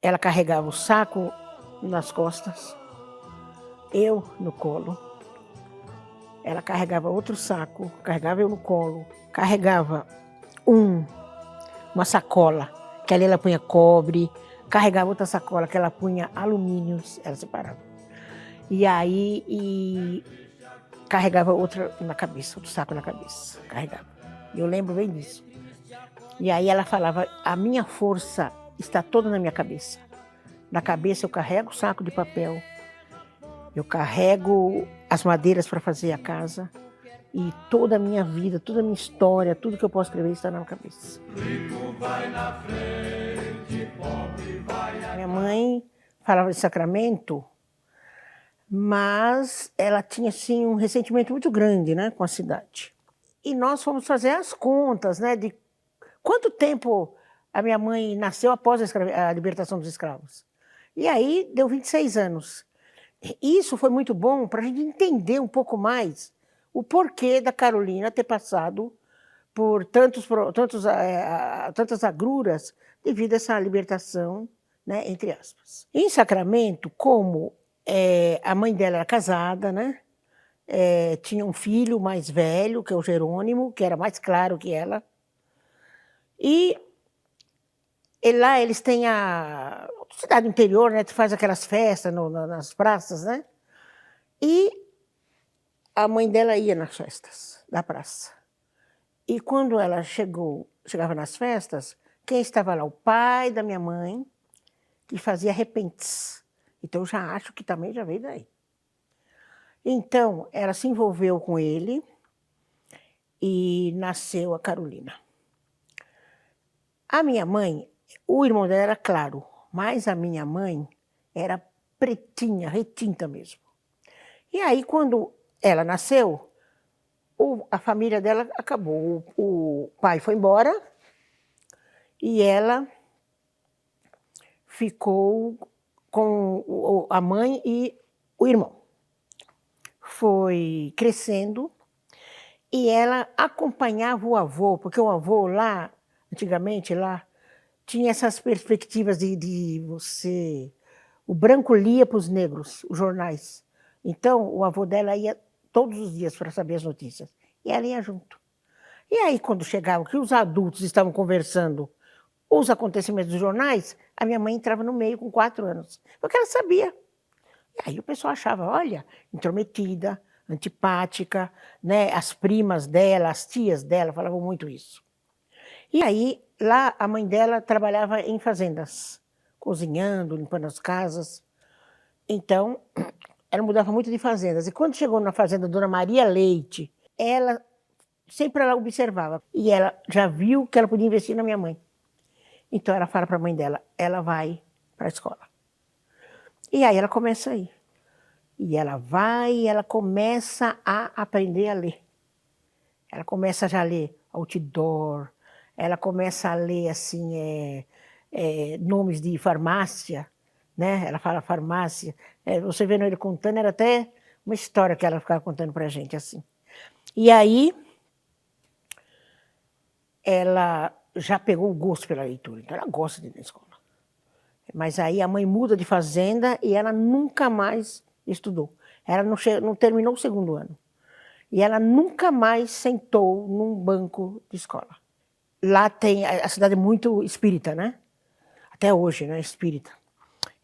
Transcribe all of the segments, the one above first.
Ela carregava o saco nas costas, eu no colo. Ela carregava outro saco, carregava eu no colo. Carregava uma sacola, que ali ela punha cobre. Carregava outra sacola, que ela punha alumínios, ela separava. E aí, carregava outra na cabeça, outro saco na cabeça, carregava. Eu lembro bem disso. E aí ela falava, a minha força está toda na minha cabeça. Na cabeça eu carrego o saco de papel, eu carrego as madeiras para fazer a casa, e toda a minha vida, toda a minha história, tudo que eu posso escrever está na minha cabeça. Rico vai na frente, pobre vai atrás. Minha mãe falava de Sacramento, mas ela tinha assim, um ressentimento muito grande, né, com a cidade. E nós fomos fazer as contas, né, de quanto tempo a minha mãe nasceu após a libertação dos escravos. E aí deu 26 anos. Isso foi muito bom para a gente entender um pouco mais o porquê da Carolina ter passado por tantas agruras devido a essa libertação, né, entre aspas. Em Sacramento, como a mãe dela era casada, né, tinha um filho mais velho, que é o Jerônimo, que era mais claro que ela, e lá eles têm a cidade interior, né, faz aquelas festas nas praças, né, e a mãe dela ia nas festas da praça. E quando ela chegava nas festas, quem estava lá? O pai da minha mãe, que fazia repentes. Então, eu já acho que também já veio daí. Então, ela se envolveu com ele e nasceu a Carolina. A minha mãe, o irmão dela era claro, mas a minha mãe era pretinha, retinta mesmo. E aí, quando ela nasceu, a família dela acabou. O pai foi embora e ela ficou com a mãe e o irmão. Foi crescendo e ela acompanhava o avô, porque o avô lá, antigamente lá, tinha essas perspectivas de você... O branco lia para os negros, os jornais. Então, o avô dela ia todos os dias para saber as notícias. E ela ia junto. E aí, quando chegava, que os adultos estavam conversando os acontecimentos dos jornais, a minha mãe entrava no meio com 4 anos, porque ela sabia. E aí o pessoal achava, olha, intrometida, antipática, né? As primas dela, as tias dela falavam muito isso. E aí, lá, a mãe dela trabalhava em fazendas, cozinhando, limpando as casas. Então, ela mudava muito de fazendas. E quando chegou na fazenda Dona Maria Leite, sempre ela observava. E ela já viu que ela podia investir na minha mãe. Então, ela fala para a mãe dela, ela vai para a escola. E aí ela começa a ir. E ela vai e ela começa a aprender a ler. Ela começa já a ler outdoor, ela começa a ler assim, nomes de farmácia, né? Ela fala farmácia. Você vendo ele contando, era até uma história que ela ficava contando para a gente assim. E aí ela já pegou o gosto pela leitura, então ela gosta de ir na escola. Mas aí a mãe muda de fazenda e ela nunca mais estudou. Ela não terminou o 2º ano. E ela nunca mais sentou num banco de escola. Lá tem, a cidade é muito espírita, né? Até hoje, né? Espírita.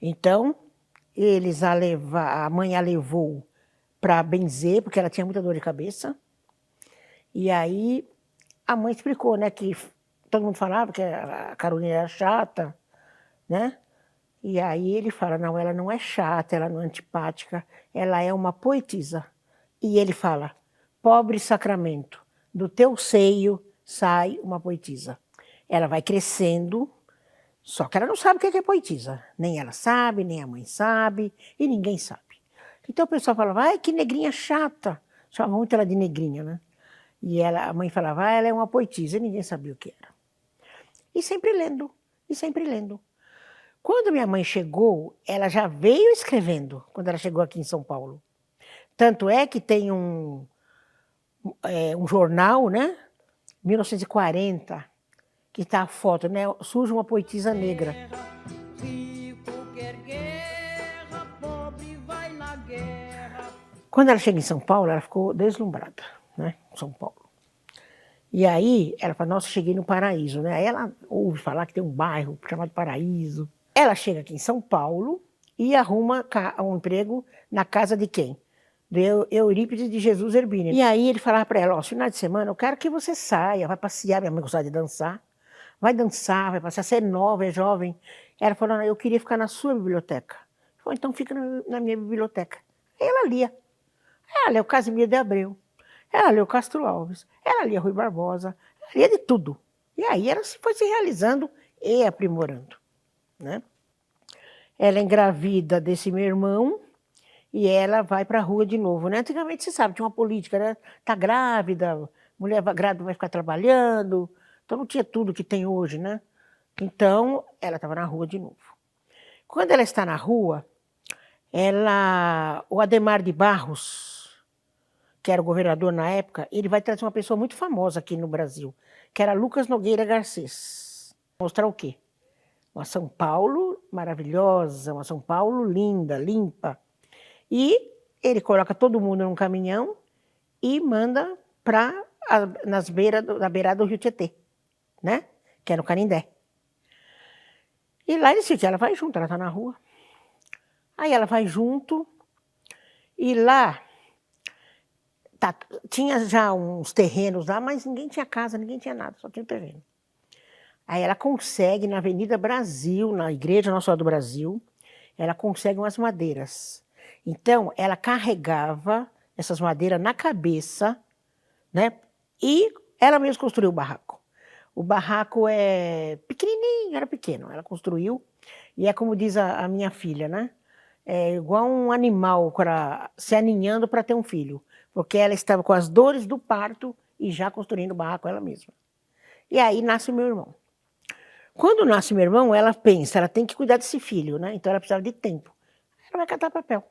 Então, a mãe a levou para benzer, porque ela tinha muita dor de cabeça. E aí a mãe explicou, né? Que todo mundo falava que a Carolina era chata, né? E aí ele fala, não, ela não é chata, ela não é antipática, ela é uma poetisa. E ele fala, pobre Sacramento, do teu seio sai uma poetisa. Ela vai crescendo, só que ela não sabe o que é poetisa. Nem ela sabe, nem a mãe sabe, e ninguém sabe. Então o pessoal falava, ai, que negrinha chata. Chamava muito ela de negrinha, né? E a mãe falava, ela é uma poetisa, e ninguém sabia o que era. E sempre lendo, e sempre lendo. Quando minha mãe chegou, ela já veio escrevendo, quando ela chegou aqui em São Paulo. Tanto é que tem um jornal, né, 1940, que está a foto, né, surge uma poetisa negra. Quando ela chega em São Paulo, ela ficou deslumbrada, né, em São Paulo. E aí ela fala, nossa, cheguei no Paraíso, né? Aí ela ouve falar que tem um bairro chamado Paraíso. Ela chega aqui em São Paulo e arruma um emprego na casa de quem? Do Eurípides de Jesus Erbini. E aí ele falava para ela, ó, final de semana eu quero que você saia, vai passear, minha mãe gostava de dançar, vai passear, você é nova, é jovem. Ela falou, não, eu queria ficar na sua biblioteca. Falou, então fica na minha biblioteca. Aí ela lia. Ela leu Casimiro de Abreu, ela leu Castro Alves, ela lia Rui Barbosa, ela lia de tudo. E aí ela foi se realizando e aprimorando, né? Ela é engravida desse meu irmão e ela vai para a rua de novo, né? Antigamente, você sabe, tinha uma política, né? Tá grávida, mulher grávida vai ficar trabalhando, então não tinha tudo que tem hoje, né? Então, ela estava na rua de novo. Quando ela está na rua, o Adhemar de Barros, que era o governador na época, ele vai trazer uma pessoa muito famosa aqui no Brasil, que era Lucas Nogueira Garcês. Mostrar o quê? Uma São Paulo maravilhosa, uma São Paulo linda, limpa. E ele coloca todo mundo num caminhão e manda na beirada do Rio Tietê, né? Que é no Canindé. E lá ele disse, ela vai junto, ela está na rua. Aí ela vai junto e lá tinha já uns terrenos lá, mas ninguém tinha casa, ninguém tinha nada, só tinha terreno. Aí ela consegue, na Avenida Brasil, na Igreja Nossa Senhora do Brasil, ela consegue umas madeiras. Então, ela carregava essas madeiras na cabeça, né? E ela mesma construiu o barraco. O barraco é pequenininho, era pequeno, ela construiu. E é como diz a minha filha, né? É igual um animal se aninhando para ter um filho. Porque ela estava com as dores do parto e já construindo o barraco ela mesma. E aí nasce o meu irmão. Quando nasce meu irmão, ela pensa, ela tem que cuidar desse filho, né? Então ela precisava de tempo. Ela vai catar papel.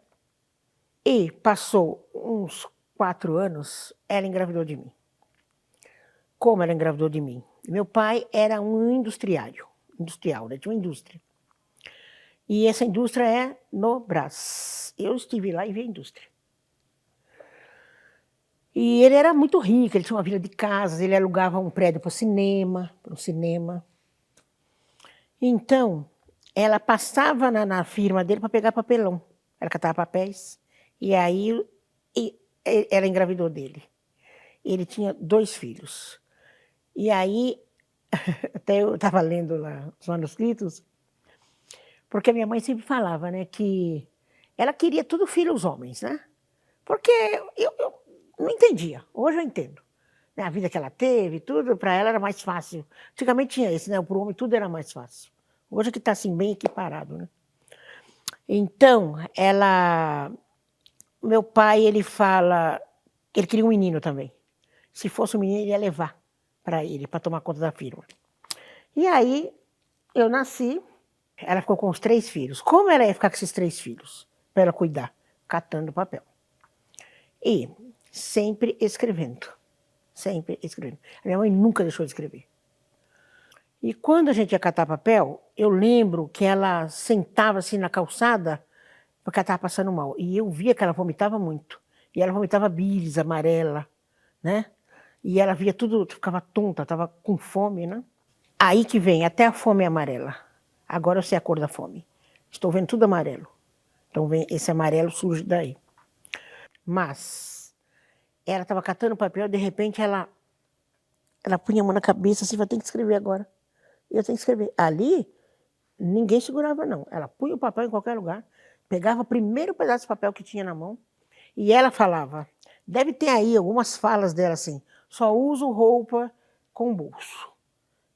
E passou uns 4 anos, ela engravidou de mim. Como ela engravidou de mim? Meu pai era um industrial, né? Tinha uma indústria. E essa indústria é no Brás. Eu estive lá e vi a indústria. E ele era muito rico, ele tinha uma vila de casas, ele alugava um prédio para o cinema. Então, ela passava na firma dele para pegar papelão. Ela catava papéis. E aí ela engravidou dele. Ele tinha 2 filhos. E aí, até eu estava lendo lá os manuscritos, porque a minha mãe sempre falava, né, que ela queria tudo filhos homens, né? Porque eu não entendia, hoje eu entendo. A vida que ela teve, tudo, para ela era mais fácil. Antigamente tinha esse, né? Para o homem tudo era mais fácil. Hoje é que está assim, bem equiparado, né? Então, meu pai, ele fala, ele queria um menino também. Se fosse um menino, ele ia levar para ele, para tomar conta da firma. E aí, eu nasci, ela ficou com os 3 filhos. Como ela ia ficar com esses 3 filhos? Para ela cuidar, catando papel. E sempre escrevendo. Sempre escrevendo. A minha mãe nunca deixou de escrever. E quando a gente ia catar papel, eu lembro que ela sentava assim na calçada, porque ela estava passando mal. E eu via que ela vomitava muito. E ela vomitava bílis amarela, né? E ela via tudo, ficava tonta, estava com fome, né? Aí que vem, até a fome é amarela. Agora eu sei a cor da fome. Estou vendo tudo amarelo. Então vem, esse amarelo surge daí. Mas ela estava catando papel, de repente ela punha a mão na cabeça assim, vai ter que escrever agora. Eu tenho que escrever. Ali, ninguém segurava, não. Ela punha o papel em qualquer lugar, pegava o primeiro pedaço de papel que tinha na mão, e ela falava, deve ter aí algumas falas dela assim, só uso roupa com bolso,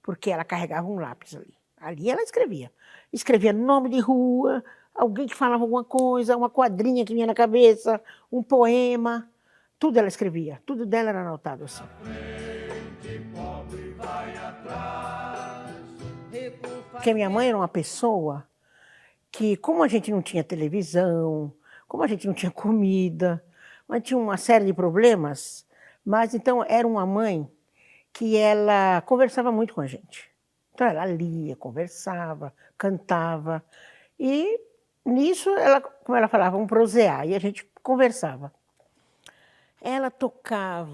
porque ela carregava um lápis ali. Ali ela escrevia. Escrevia nome de rua, alguém que falava alguma coisa, uma quadrinha que vinha na cabeça, um poema, tudo ela escrevia, tudo dela era anotado assim. Porque minha mãe era uma pessoa que, como a gente não tinha televisão, como a gente não tinha comida, mas tinha uma série de problemas, mas então era uma mãe que ela conversava muito com a gente. Então ela lia, conversava, cantava, e nisso, como ela falava, vamos prosear, e a gente conversava. Ela tocava,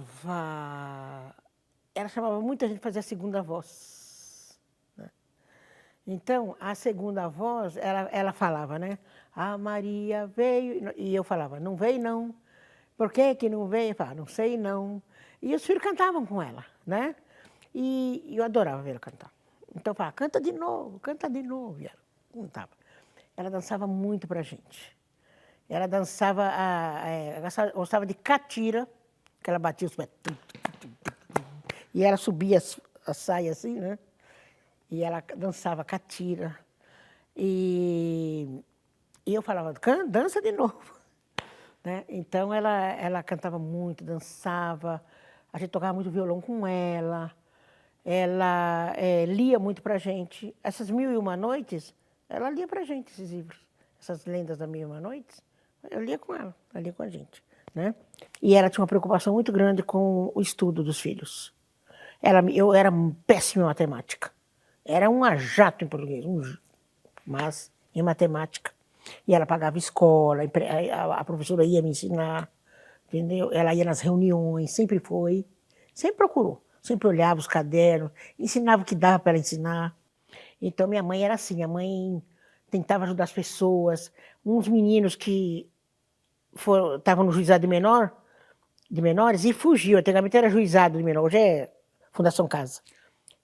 ela chamava muita gente para fazer a segunda voz, né? Então, a segunda voz, ela falava, né? A Maria veio, e eu falava, não veio não. Por que que não veio? Eu falava, não sei não. E os filhos cantavam com ela, né? E eu adorava ver ela cantar. Então eu falava, canta de novo, canta de novo. E ela cantava. Ela dançava muito pra gente. Ela dançava, ela gostava de catira, que ela batia os pés. E ela subia a saia assim, né? E ela dançava catira. E eu falava, dança de novo. Né? Então ela cantava muito, dançava, a gente tocava muito violão com ela lia muito pra gente. Essas Mil e Uma Noites, ela lia pra gente esses livros. Essas lendas da Mil e Uma Noites, eu lia com ela lia com a gente. Né? E ela tinha uma preocupação muito grande com o estudo dos filhos. Eu era péssima em matemática. Era um jato em português, mas em matemática. E ela pagava escola, a professora ia me ensinar, entendeu? Ela ia nas reuniões, sempre foi, sempre procurou, sempre olhava os cadernos, ensinava o que dava para ela ensinar. Então, minha mãe era assim, minha mãe tentava ajudar as pessoas. Uns meninos que estavam no juizado de menores e fugiam. Antigamente era juizado de menor, hoje é Fundação Casa.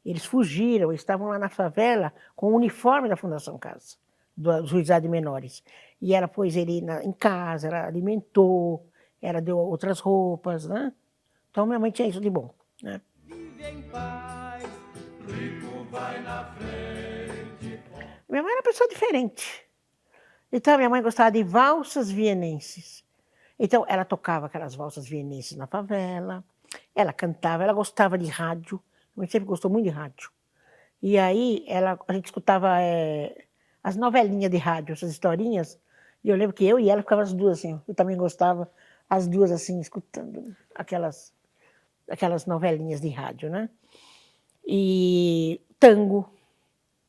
Eles fugiram, estavam lá na favela com o uniforme da Fundação Casa, do juizado de menores. E ela pôs ele em casa, ela alimentou, ela deu outras roupas, né? Então minha mãe tinha isso de bom, né? Vive em paz, rico vai na frente. Minha mãe era uma pessoa diferente. Então minha mãe gostava de valsas vienenses. Então ela tocava aquelas valsas vienenses na favela, ela cantava, ela gostava de rádio, minha mãe sempre gostou muito de rádio. E aí a gente escutava as novelinhas de rádio, essas historinhas, e eu lembro que eu e ela ficava as duas assim, eu também gostava, as duas assim, escutando aquelas novelinhas de rádio, né? E tango,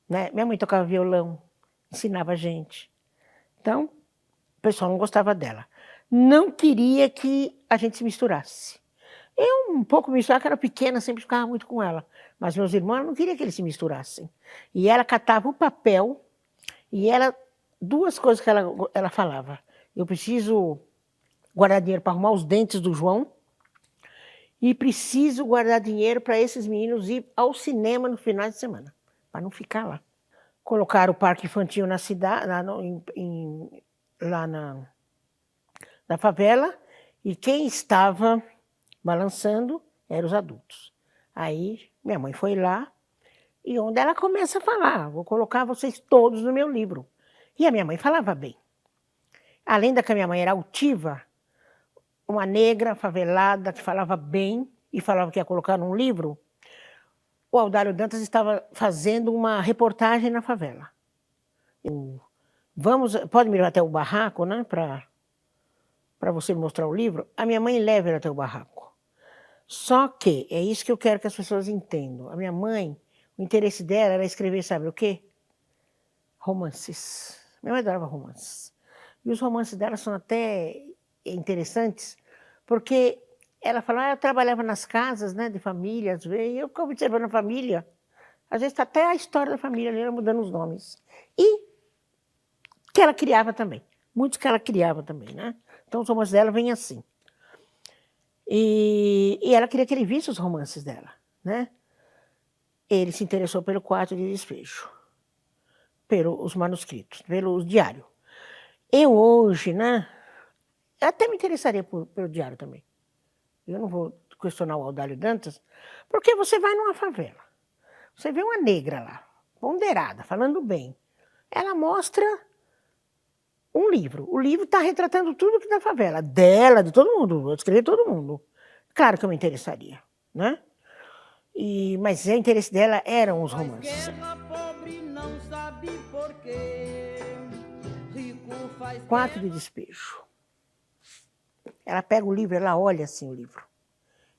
né? Minha mãe tocava violão, ensinava a gente. Então, o pessoal não gostava dela. Não queria que a gente se misturasse. Eu um pouco me misturava, porque era pequena, sempre ficava muito com ela. Mas meus irmãos não queriam que eles se misturassem. E ela catava o papel e duas coisas que ela falava. Eu preciso guardar dinheiro para arrumar os dentes do João e preciso guardar dinheiro para esses meninos ir ao cinema no final de semana, para não ficar lá. Colocaram o parque infantil na cidade, lá na favela, e quem estava balançando eram os adultos. Aí minha mãe foi lá, e onde ela começa a falar, vou colocar vocês todos no meu livro. E a minha mãe falava bem. Além da que a minha mãe era altiva, uma negra favelada que falava bem e falava que ia colocar num livro, o Audálio Dantas estava fazendo uma reportagem na favela. Pode me levar até o barraco, né, para você mostrar o livro? A minha mãe leva ele até o barraco. Só que, é isso que eu quero que as pessoas entendam. A minha mãe, o interesse dela era escrever, sabe o quê? Romances. Minha mãe adorava romances. E os romances dela são até interessantes, porque ela falava, eu trabalhava nas casas, né, de família, às vezes, e eu ficava observando a família. Às vezes até a história da família ali, ela mudando os nomes. E que ela criava também. Muitos que ela criava também, né? Então os romances dela vêm assim. E ela queria que ele visse os romances dela, né? Ele se interessou pelo quarto de despejo, pelos manuscritos, pelo diário. Eu hoje, né? Eu até me interessaria pelo diário também. Eu não vou questionar o Audálio Dantas, porque você vai numa favela, você vê uma negra lá, ponderada, falando bem. Ela mostra um livro. O livro está retratando tudo que da favela, dela, de todo mundo. Eu escrevi todo mundo. Claro que eu me interessaria, né? Mas o interesse dela eram os romances. Guerra, pobre não sabe por quê. Rico faz Quarto de despejo. Ela pega o livro, ela olha assim o livro.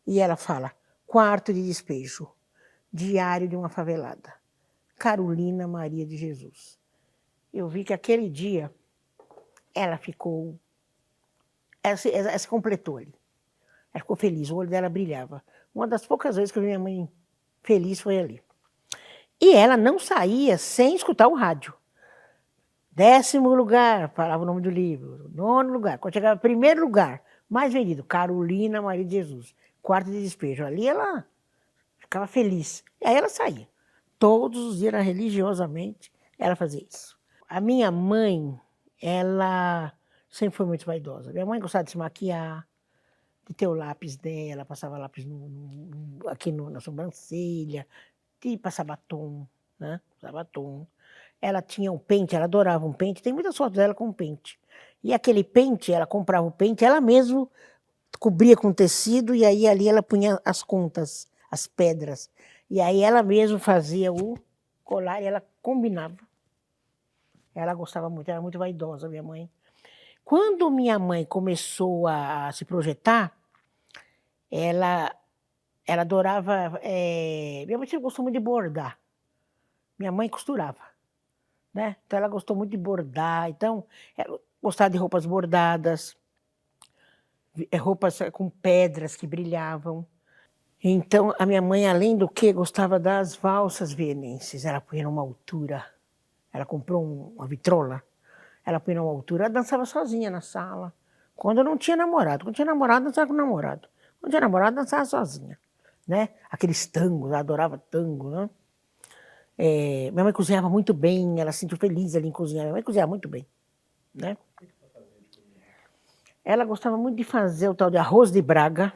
E ela fala, quarto de despejo, diário de uma favelada. Carolina Maria de Jesus. Eu vi que aquele dia ela ficou... Ela se completou ali. Ela ficou feliz, o olho dela brilhava. Uma das poucas vezes que eu vi minha mãe feliz foi ali. E ela não saía sem escutar o rádio. 10º lugar, falava o nome do livro. 9º lugar, quando chegava primeiro lugar, mais vendido, Carolina Maria de Jesus, Quarto de Despejo. Ali ela ficava feliz. E aí ela saía. Todos os dias, religiosamente, ela fazia isso. A minha mãe, ela sempre foi muito vaidosa. Minha mãe gostava de se maquiar, de ter o lápis dela, passava lápis aqui na sobrancelha, de passar batom, né? Passar batom. Ela tinha um pente, ela adorava um pente, tem muitas fotos dela com pente. E aquele pente, ela comprava o pente, ela mesma cobria com tecido e aí ali ela punha as contas, as pedras. E aí ela mesma fazia o colar e ela combinava. Ela gostava muito, era muito vaidosa, minha mãe. Quando minha mãe começou a se projetar, ela adorava... minha mãe sempre gostou muito de bordar. Minha mãe costurava, né? Então ela gostou muito de bordar. Então, ela gostava de roupas bordadas, roupas com pedras que brilhavam. Então, a minha mãe, além do que, gostava das valsas vienenses. Ela punha numa altura. Ela comprou uma vitrola. Ela punha numa altura, ela dançava sozinha na sala. Quando não tinha namorado. Quando tinha namorado, dançava com namorado. Quando tinha namorado, dançava sozinha. Né? Aqueles tangos, ela adorava tango. Né? Minha mãe cozinhava muito bem, ela se sentiu feliz ali em cozinhar. Minha mãe cozinhava muito bem. Né? Ela gostava muito de fazer o tal de arroz de Braga.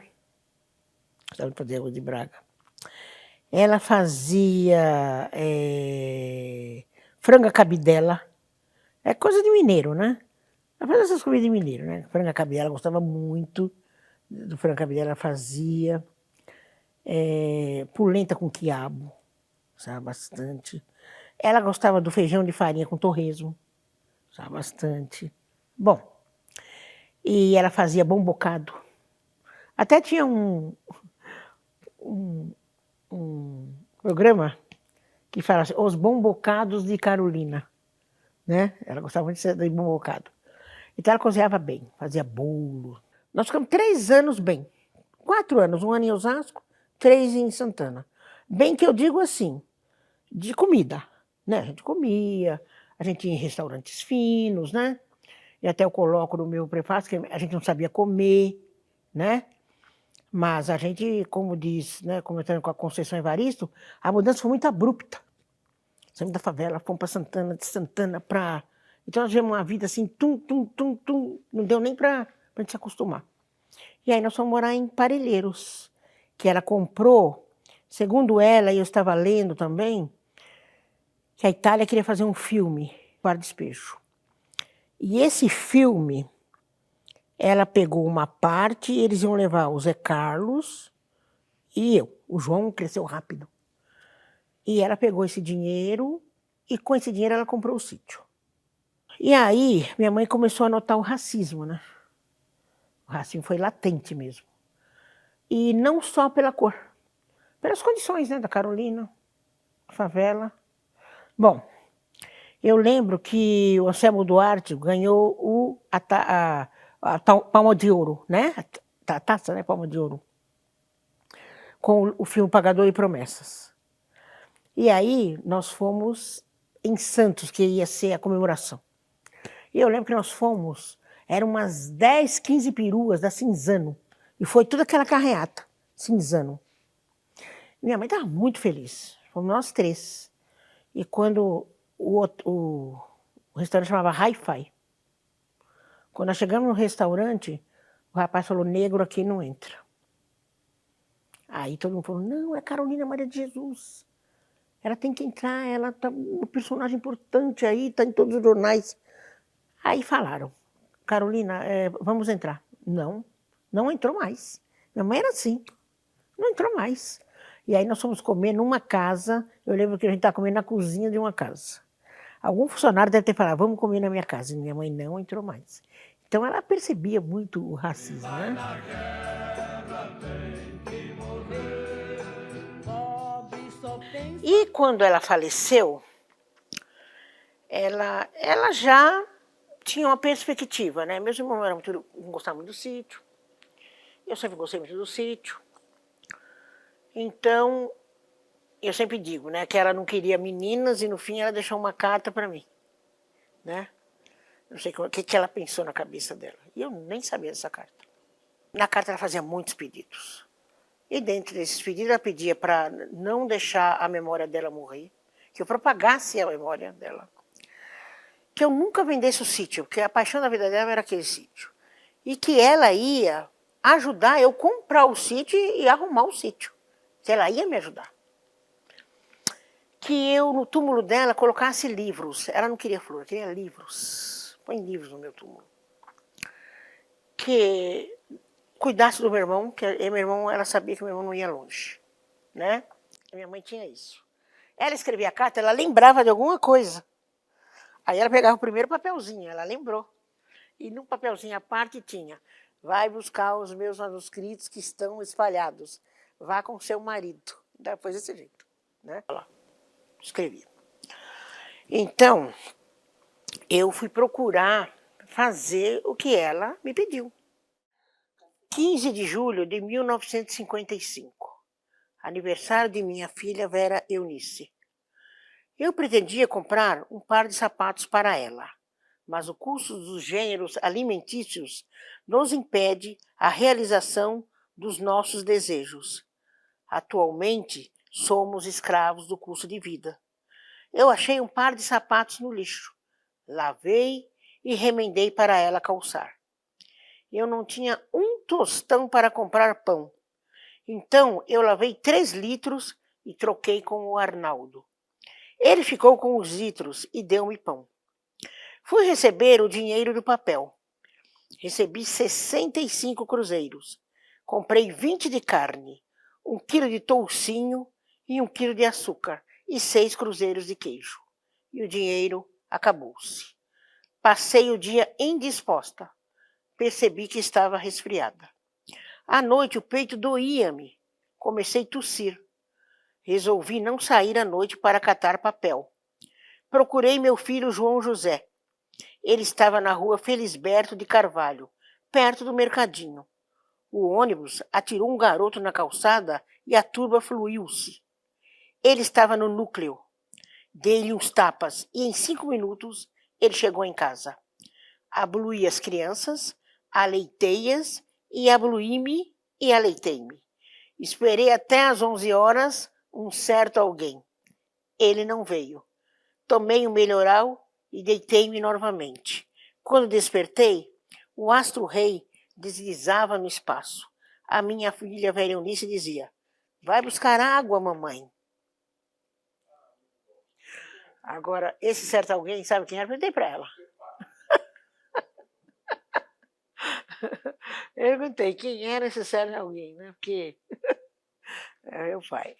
Gostava de fazer arroz de Braga. Ela fazia franga cabidela. É coisa de mineiro, né? Ela fazia essas comidas de mineiro, né? Franga cabidela, ela gostava muito do franga cabidela, ela fazia. Polenta com quiabo, gostava bastante. Ela gostava do feijão de farinha com torresmo, gostava bastante. Bom, e ela fazia bom bocado. Até tinha um programa que fala assim, Os Bom Bocados de Carolina. Né? Ela gostava muito de bom bocado. Então ela cozinhava bem, fazia bolo. Nós ficamos 3 anos bem. 4 anos, 1 ano em Osasco, 3 em Santana. Bem que eu digo assim, de comida. Né? A gente comia, a gente ia em restaurantes finos, né? E até eu coloco no meu prefácio que a gente não sabia comer, né? Mas a gente, como diz, né, comentando com a Conceição Evaristo, a mudança foi muito abrupta. Saímos da favela, fomos para Santana, de Santana para... Então nós tivemos uma vida assim, tum, tum, tum, tum, não deu nem para a gente se acostumar. E aí nós fomos morar em Parelheiros, que ela comprou, segundo ela, e eu estava lendo também, que a Itália queria fazer um filme, Quarto de Despejo. E esse filme, ela pegou uma parte, eles iam levar o Zé Carlos e eu. O João cresceu rápido. E ela pegou esse dinheiro e com esse dinheiro ela comprou o sítio. E aí minha mãe começou a notar o racismo, né? O racismo foi latente mesmo. E não só pela cor, pelas condições, né? Da Carolina, favela. Bom, eu lembro que o Anselmo Duarte ganhou a Palma de Ouro, né? A taça, né? Palma de Ouro. Com o filme Pagador de Promessas. E aí nós fomos em Santos, que ia ser a comemoração. E eu lembro que nós fomos, eram umas 10, 15 peruas da Cinzano. E foi toda aquela carreata, Cinzano. Minha mãe estava muito feliz, fomos nós 3. E quando o restaurante chamava Hi-Fi, quando nós chegamos no restaurante, o rapaz falou, negro aqui não entra. Aí todo mundo falou, não, é Carolina Maria de Jesus. Ela tem que entrar, ela tá um personagem importante aí, está em todos os jornais. Aí falaram, Carolina, vamos entrar. Não, não entrou mais. Minha mãe era assim, não entrou mais. E aí nós fomos comer numa casa, eu lembro que a gente estava comendo na cozinha de uma casa. Algum funcionário deve ter falado, vamos comer na minha casa. E minha mãe não entrou mais. Então ela percebia muito o racismo, né? E quando ela faleceu, ela já tinha uma perspectiva, né? Meus irmãos não gostavam muito do sítio. Eu sempre gostei muito do sítio. Então, eu sempre digo, né, que ela não queria meninas e no fim ela deixou uma carta para mim, né? Não sei o que ela pensou na cabeça dela. E eu nem sabia dessa carta. Na carta ela fazia muitos pedidos. E dentro desses pedidos ela pedia para não deixar a memória dela morrer, que eu propagasse a memória dela. Que eu nunca vendesse o sítio, porque a paixão da vida dela era aquele sítio. E que ela ia ajudar eu comprar o sítio e arrumar o sítio. Que ela ia me ajudar. Que eu, no túmulo dela, colocasse livros. Ela não queria flor, queria livros. Põe livros no meu túmulo. Que cuidasse do meu irmão, que meu irmão, ela sabia que meu irmão não ia longe, né? E minha mãe tinha isso. Ela escrevia a carta, ela lembrava de alguma coisa. Aí ela pegava o primeiro papelzinho, ela lembrou. E num papelzinho à parte tinha: vai buscar os meus manuscritos que estão espalhados. Vá com seu marido. Depois desse jeito, né? Olha lá, escrevia. Então, eu fui procurar fazer o que ela me pediu. 15 de julho de 1955, aniversário de minha filha Vera Eunice. Eu pretendia comprar um par de sapatos para ela, mas o custo dos gêneros alimentícios nos impede a realização dos nossos desejos. Atualmente, somos escravos do custo de vida. Eu achei um par de sapatos no lixo, lavei e remendei para ela calçar. Eu não tinha um tostão para comprar pão. Então eu lavei 3 litros e troquei com o Arnaldo. Ele ficou com os litros e deu-me pão. Fui receber o dinheiro do papel. Recebi 65 cruzeiros. Comprei 20 de carne, 1 quilo de toucinho e 1 quilo de açúcar e 6 cruzeiros de queijo. E o dinheiro acabou-se. Passei o dia indisposta. Percebi que estava resfriada. À noite o peito doía-me. Comecei a tossir. Resolvi não sair à noite para catar papel. Procurei meu filho João José. Ele estava na rua Felisberto de Carvalho, perto do mercadinho. O ônibus atirou um garoto na calçada e a turba fluiu-se. Ele estava no núcleo. Dei-lhe uns tapas e em 5 minutos ele chegou em casa. Abluí as crianças, aleitei-as e abluí-me e aleitei-me. Esperei até às 11 horas um certo alguém. Ele não veio. Tomei um melhoral e deitei-me novamente. Quando despertei, o astro-rei deslizava no espaço. A minha filha velha Eunice dizia: vai buscar água, mamãe. Agora, esse certo alguém, sabe quem era? Perguntei para ela. Eu perguntei quem era esse certo alguém, né? Porque é meu pai.